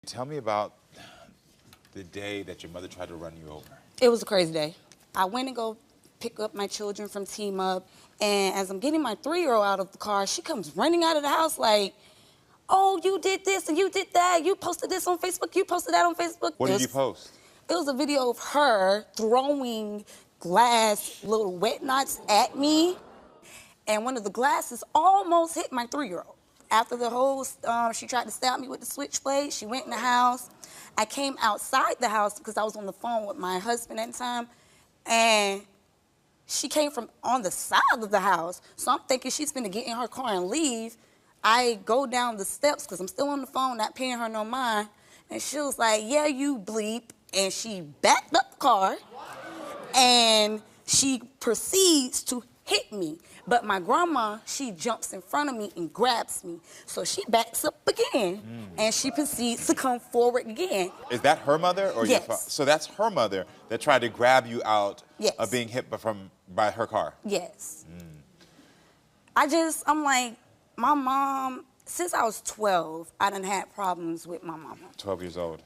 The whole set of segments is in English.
Tell me about the day that your mother tried to run you over. It was a crazy day. I went and go pick up my children from Team Up, and as I'm getting my 3-year-old out of the car, she comes running out of the house like, oh, you did this and you did that. You posted this on Facebook. You posted that on Facebook. What did you post? It was a video of her throwing glass, little wet knots at me, and one of the glasses almost hit my 3-year-old. After the whole, she tried to stab me with the switchblade. She went in the house. I came outside the house because I was on the phone with my husband at the time, and she came from on the side of the house. So I'm thinking she's gonna get in her car and leave. I go down the steps because I'm still on the phone, not paying her no mind, and she was like, yeah, you bleep, and she backed up the car, and she proceeds to hit me. But my grandma, she jumps in front of me and grabs me. So she backs up again, and she proceeds to come forward again. Is that her mother or your father? So that's her mother that tried to grab you out of being hit by her car? Yes. I'm like, my mom, since I was 12, I done had problems with my mama. 12 years old.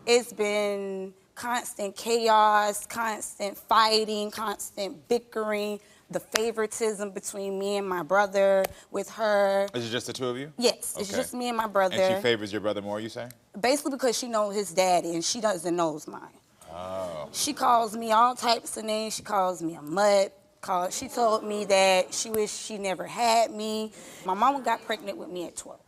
It's been constant chaos, constant fighting, constant bickering, the favoritism between me and my brother with her. Is it just the two of you? Yes, it's just me and my brother. And she favors your brother more, you say? Basically because she knows his daddy and she doesn't know mine. Oh. She calls me all types of names. She calls me a mutt. She told me that she wished she never had me. My mama got pregnant with me at 12.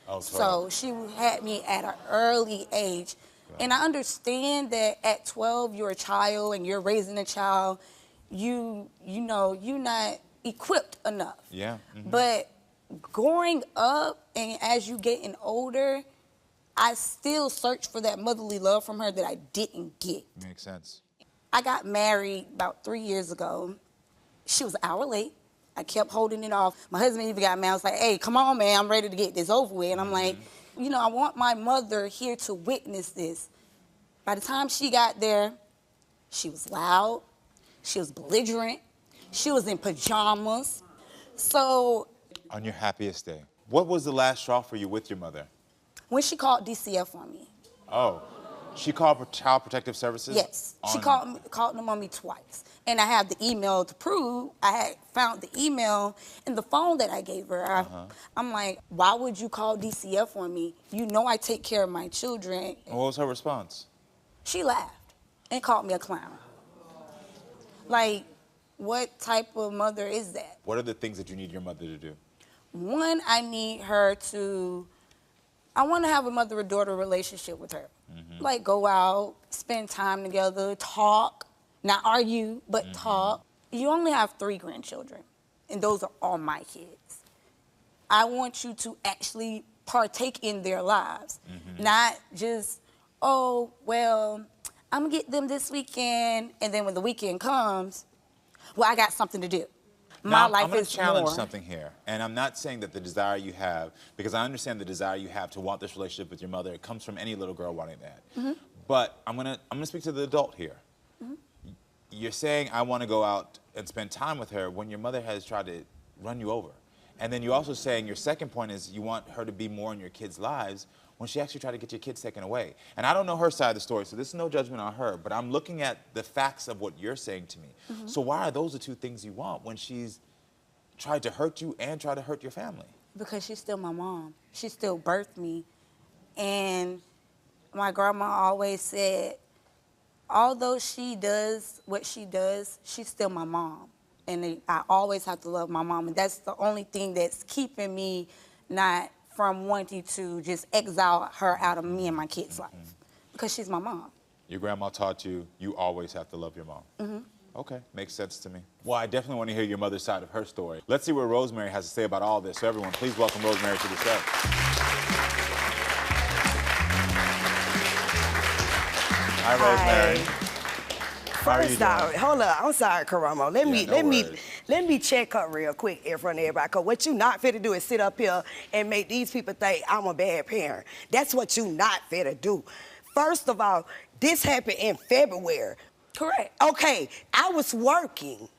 Oh, 12. So she had me at an early age. And I understand that at 12, you're a child and you're raising a child. You know, you're not equipped enough. Yeah. But growing up and as you getting older, I still search for that motherly love from her that I didn't get. Makes sense. I got married about 3 years ago. She was an hour late. I kept holding it off. My husband even got mad. I was like, hey, come on, man, I'm ready to get this over with. And I'm like, you know, I want my mother here to witness this. By the time she got there, she was loud. She was belligerent. She was in pajamas. So. On your happiest day, what was the last straw for you with your mother? When she called DCF on me. Oh, she called for Child Protective Services? Yes, she called them on me twice. And I have the email to prove. I had found the email in the phone that I gave her. I'm like, why would you call DCF on me? You know I take care of my children. And what was her response? She laughed and called me a clown. Like, what type of mother is that? What are the things that you need your mother to do? One, I need her to, I want to have a mother-daughter relationship with her. Like, go out, spend time together, talk. Not argue, but talk. You only have 3 grandchildren, and those are all my kids. I want you to actually partake in their lives, not just, oh, well, I'm gonna get them this weekend, and then when the weekend comes, well, I got something to do. Now, I'm going to challenge something here, and I'm not saying that the desire you have, because I understand the desire you have to want this relationship with your mother. It comes from any little girl wanting that. But I'm gonna speak to the adult here. You're saying I want to go out and spend time with her when your mother has tried to run you over. And then you're also saying your second point is you want her to be more in your kids' lives when she actually tried to get your kids taken away. And I don't know her side of the story, so this is no judgment on her, but I'm looking at the facts of what you're saying to me. So why are those the 2 things you want when she's tried to hurt you and tried to hurt your family? Because she's still my mom. She still birthed me. And my grandma always said, although she does what she does, she's still my mom. And I always have to love my mom. And that's the only thing that's keeping me not from wanting to just exile her out of me and my kids' life. Because she's my mom. Your grandma taught you always have to love your mom. Okay, makes sense to me. Well, I definitely want to hear your mother's side of her story. Let's see what Rosemary has to say about all this. So everyone, please welcome Rosemary to the show. Hi, Rosemary. First off, hold up, I'm sorry, Karamo. Let me check her real quick in front of everybody. Cause what you not fit to do is sit up here and make these people think I'm a bad parent. That's what you not fit to do. First of all, this happened in February. Correct. Okay, I was working.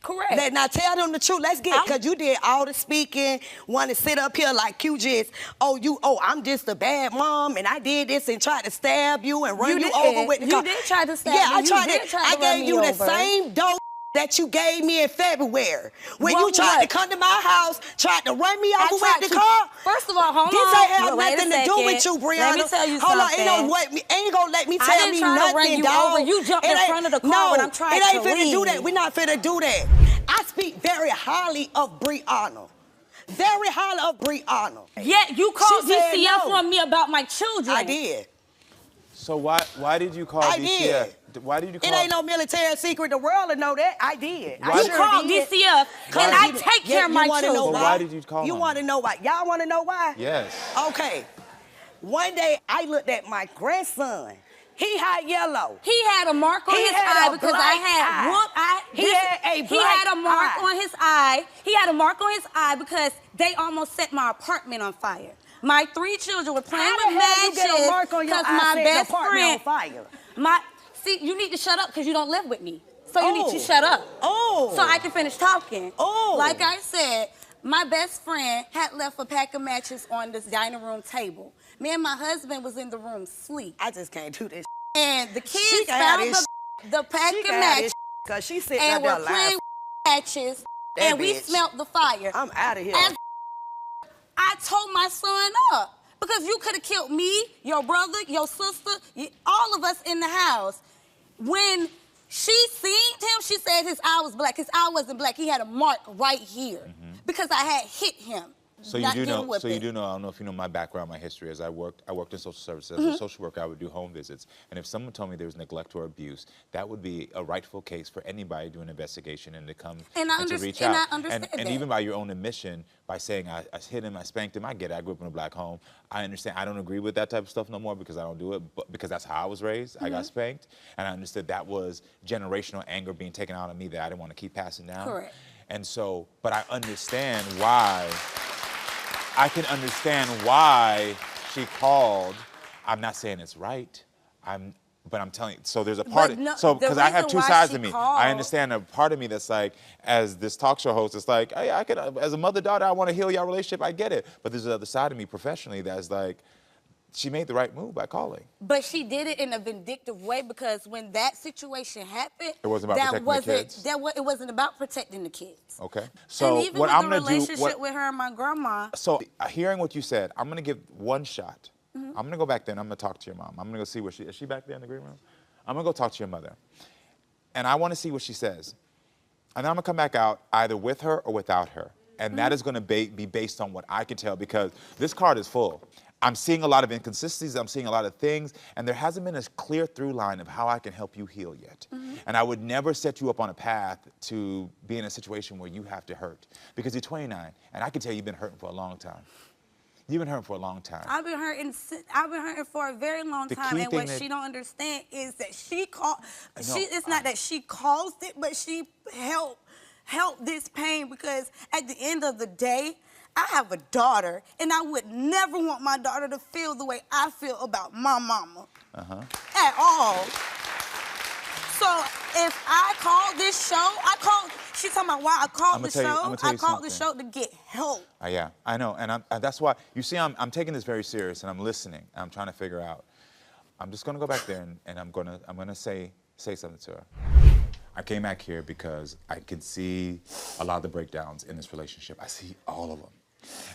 Correct. Now tell them the truth. Let's get, because you did all the speaking, want to sit up here like you just, I'm just a bad mom, and I did this and tried to stab you and run you over with the car. You did try to stab me. I gave you the same dope that you gave me in February. When you tried to come to my house, tried to run me over with the car. First of all, hold on. This ain't have nothing to do with you, Briana. Let me tell you hold something. Hold on, ain't gonna let me tell me nothing, dog. You jumped in front of the car when I'm trying to leave. It ain't finna do that. We're not finna do that. I speak very highly of Briana. Very highly of Briana. Yeah, you called DCF on me about my children. I did. So why did you call DCF? Did. Why did you call? It ain't no military secret. The world will know that. I did. You called DCF, and I take care of my children. But why did you call You want to know why? Y'all want to know why? Yes. Okay. One day, I looked at my grandson. He had yellow. He had a mark on his eye because I had He had a mark on his eye. He had a mark on his eye because they almost set my apartment on fire. My 3 children were playing with matches because my best friend. On fire? See, you need to shut up because you don't live with me. So you need to shut up. So I can finish talking. Like I said, my best friend had left a pack of matches on this dining room table. Me and my husband was in the room asleep. I just can't do this. And the kids found the pack of matches. Because she sitting and there we're playing matches. And we smelt the fire. I'm out of here. And I told my son up. Because you could have killed me, your brother, your sister, all of us in the house. When she seen him, she said his eye was black. His eye wasn't black. He had a mark right here because I had hit him. So you do know. So you do know. I don't know if you know my background, my history. As I worked in social services. As a social worker, I would do home visits. And if someone told me there was neglect or abuse, that would be a rightful case for anybody doing an investigation and to come and to reach out. I understand and even by your own admission, by saying I hit him, I spanked him, I get it. I grew up in a black home. I understand. I don't agree with that type of stuff no more because I don't do it. But because that's how I was raised, I got spanked, and I understood that was generational anger being taken out of me that I didn't want to keep passing down. Correct. And so, but I understand why. I can understand why she called. I'm not saying it's right. But I'm telling you. So there's a part. Because I have two sides of me. I understand a part of me that's like, as this talk show host, it's like, hey, I could, as a mother-daughter, I want to heal your relationship. I get it. But there's the other side of me professionally that's like, she made the right move by calling. But she did it in a vindictive way because when that situation happened, it wasn't about protecting the kids. It wasn't about protecting the kids. Okay. So and even what with I'm the gonna do, relationship with her and my grandma. So hearing what you said, I'm gonna give one shot. I'm gonna go back there and I'm gonna talk to your mom. I'm gonna go see what is she back there in the green room? I'm gonna go talk to your mother, and I want to see what she says. And I'm gonna come back out either with her or without her, and that is gonna be based on what I can tell because this card is full. I'm seeing a lot of inconsistencies, I'm seeing a lot of things, and there hasn't been a clear through line of how I can help you heal yet. And I would never set you up on a path to be in a situation where you have to hurt. Because you're 29, and I can tell you've been hurting for a long time. You've been hurting for a long time. I've been hurting for a very long time, and what she don't understand is that she it's not that she caused it, but she helped this pain because at the end of the day, I have a daughter, and I would never want my daughter to feel the way I feel about my mama. At all. So if I call this show, she's talking about why I called the show. I called the show to get help. Yeah, I know, and that's why, you see, I'm taking this very serious, and I'm listening, and I'm trying to figure out. I'm just gonna go back there, and I'm gonna say something to her. I came back here because I can see a lot of the breakdowns in this relationship. I see all of them.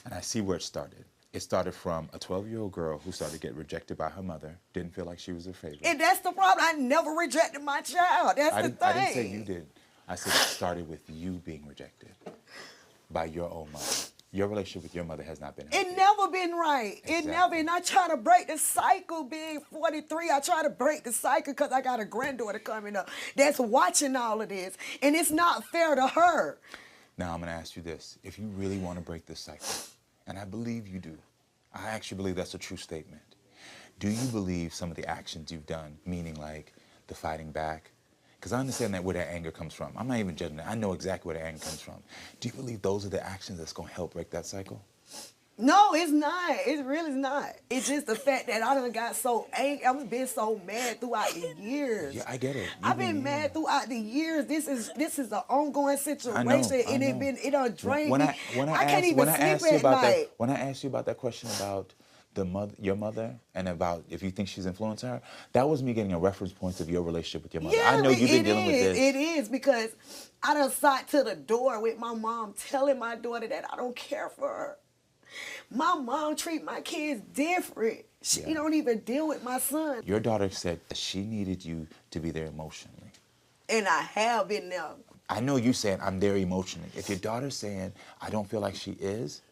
And I see where it started. It started from a 12-year-old girl who started to get rejected by her mother, didn't feel like she was her favorite. And that's the problem. I never rejected my child. That's the thing. I didn't say you did. I said it started with you being rejected by your own mother. Your relationship with your mother has not been healthy. It never been right. Exactly. It never. And I try to break the cycle being 43. I try to break the cycle because I got a granddaughter coming up that's watching all of this. And it's not fair to her. Now I'm going to ask you this. If you really want to break this cycle, and I believe you do, I actually believe that's a true statement. Do you believe some of the actions you've done, meaning like the fighting back? Because I understand that where that anger comes from. I'm not even judging that. I know exactly where the anger comes from. Do you believe those are the actions that's going to help break that cycle? No, it's not. It really is not. It's just the fact that I done got so angry. I've been so mad throughout the years. Yeah, I get it. I've been mad throughout the years. This is an ongoing situation, and it done drained me. I can't even sleep at night. When I asked you about that question about your mother, and about if you think she's influencing her, that was me getting a reference point of your relationship with your mother. Yeah, I know you've been dealing with this. It is, because I done sat to the door with my mom telling my daughter that I don't care for her. My mom treat my kids different. She don't even deal with my son. Your daughter said that she needed you to be there emotionally. And I have been there. I know you saying I'm there emotionally. If your daughter's saying I don't feel like she is,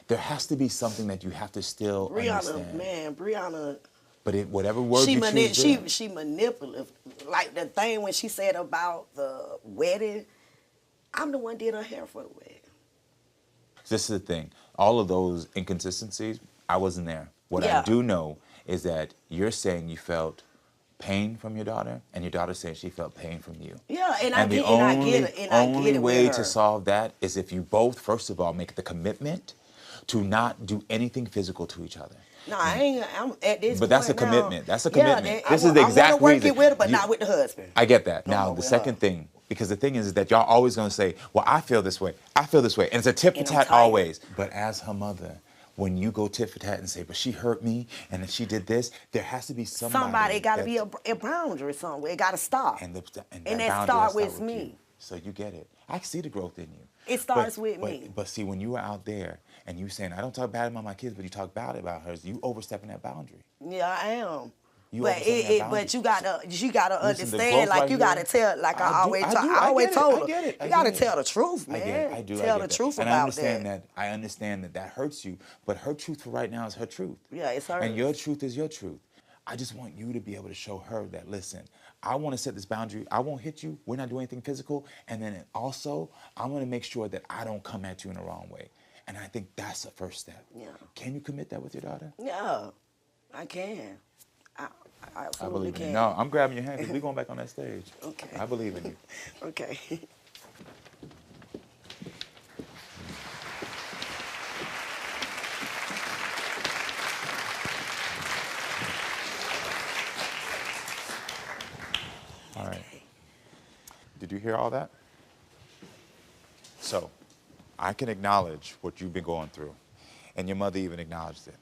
there has to be something that you have to still understand. Briana. But whatever word you choose, she manipulative. Like the thing when she said about the wedding, I'm the one did her hair for the wedding. this is the thing. All of those inconsistencies, I wasn't there. What I do know is that you're saying you felt pain from your daughter, and your daughter saying she felt pain from you. Yeah, and the only way to solve that is if you both, first of all, make the commitment to not do anything physical to each other. No, I ain't. I'm at this. But point that's a now, commitment. That's a commitment. Yeah, this is the exact reason. I want to work it with her, but not with the husband. I get that. No, now, the second thing, because the thing is that y'all always going to say, well, I feel this way. I feel this way. And it's a tit for tat always. But as her mother, when you go tit for tat and say, but she hurt me and she did this, there has to be somebody got to be a boundary somewhere. It got to stop. And that starts with me. So you get it. I see the growth in you. It starts with me. But see, when you were out there and you saying, I don't talk bad about my kids, but you talk bad about hers, you overstepping that boundary. Yeah, I am. But you gotta understand, like you gotta tell, like I always told her, you gotta tell the truth, man. I do. Tell the truth about that. I understand that hurts you, but her truth for right now is her truth. Yeah, it's hers. And your truth is your truth. I just want you to be able to show her that, listen, I want to set this boundary. I won't hit you. We're not doing anything physical. And then also, I'm going to make sure that I don't come at you in the wrong way. And I think that's the first step. Yeah. Can you commit that with your daughter? Yeah, I can. I absolutely can. No, I'm grabbing your hand because we're going back on that stage. Okay. I believe in you. Okay. All right. Did you hear all that? So, I can acknowledge what you've been going through, and your mother even acknowledged it.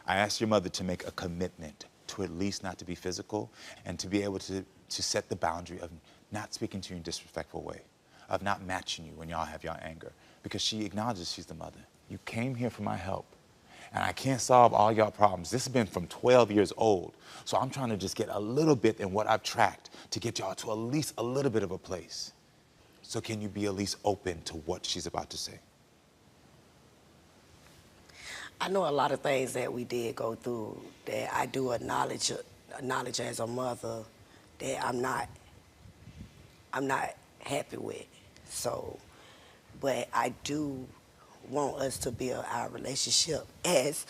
I asked your mother to make a commitment to at least not to be physical and to be able to set the boundary of not speaking to you in a disrespectful way, of not matching you when y'all have your anger, because she acknowledges she's the mother. You came here for my help, and I can't solve all y'all problems. This has been from 12 years old, so I'm trying to just get a little bit in what I've tracked to get y'all to at least a little bit of a place. So can you be at least open to what she's about to say? I know a lot of things that we did go through that I do acknowledge as a mother that I'm not happy with. So, but I do want us to build our relationship as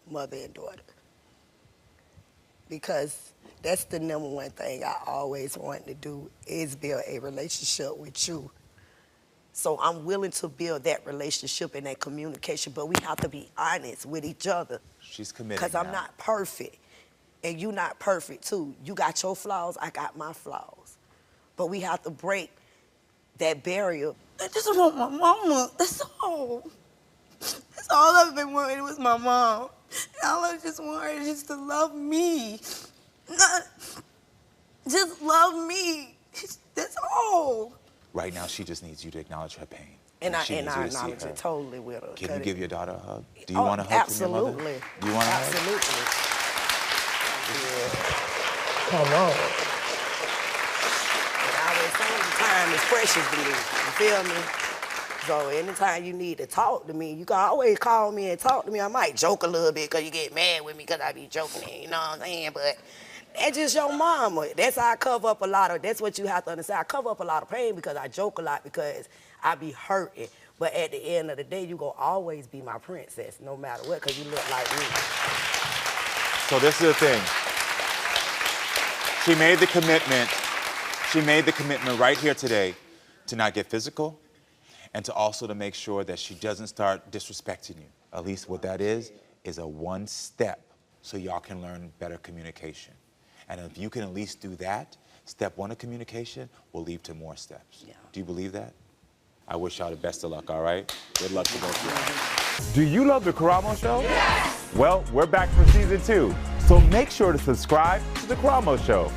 mother and daughter, because that's the number one thing I always wanted to do, is build a relationship with you. So I'm willing to build that relationship and that communication, but we have to be honest with each other. She's committed. Because I'm not perfect, and you're not perfect too. You got your flaws, I got my flaws. But we have to break that barrier. I just want my mama, that's all. That's all I've been wanting was my mom. And all I just want her is to love me. Just love me. That's all. Right now, she just needs you to acknowledge her pain. And I acknowledge it totally with her. Can you give your daughter a hug? Do you want a hug from your mother? Absolutely. Do you want a hug? Absolutely. Yeah. Come on. And I always say time is precious to me. You feel me? So anytime you need to talk to me, you can always call me and talk to me. I might joke a little bit because you get mad with me because I be joking, you know what I'm saying? But that's just your mama. That's how I cover up a lot of, that's what you have to understand. I cover up a lot of pain because I joke a lot because I be hurting. But at the end of the day, you gonna always be my princess, no matter what, because you look like me. So this is the thing. She made the commitment right here today to not get physical and to also to make sure that she doesn't start disrespecting you. At least what that is a one step so y'all can learn better communication. And if you can at least do that, step one of communication will lead to more steps. Yeah. Do you believe that? I wish y'all the best of luck, all right? Good luck to both of you. Do you love the Karamo Show? Yes! Well, we're back for season 2, so make sure to subscribe to the Karamo Show.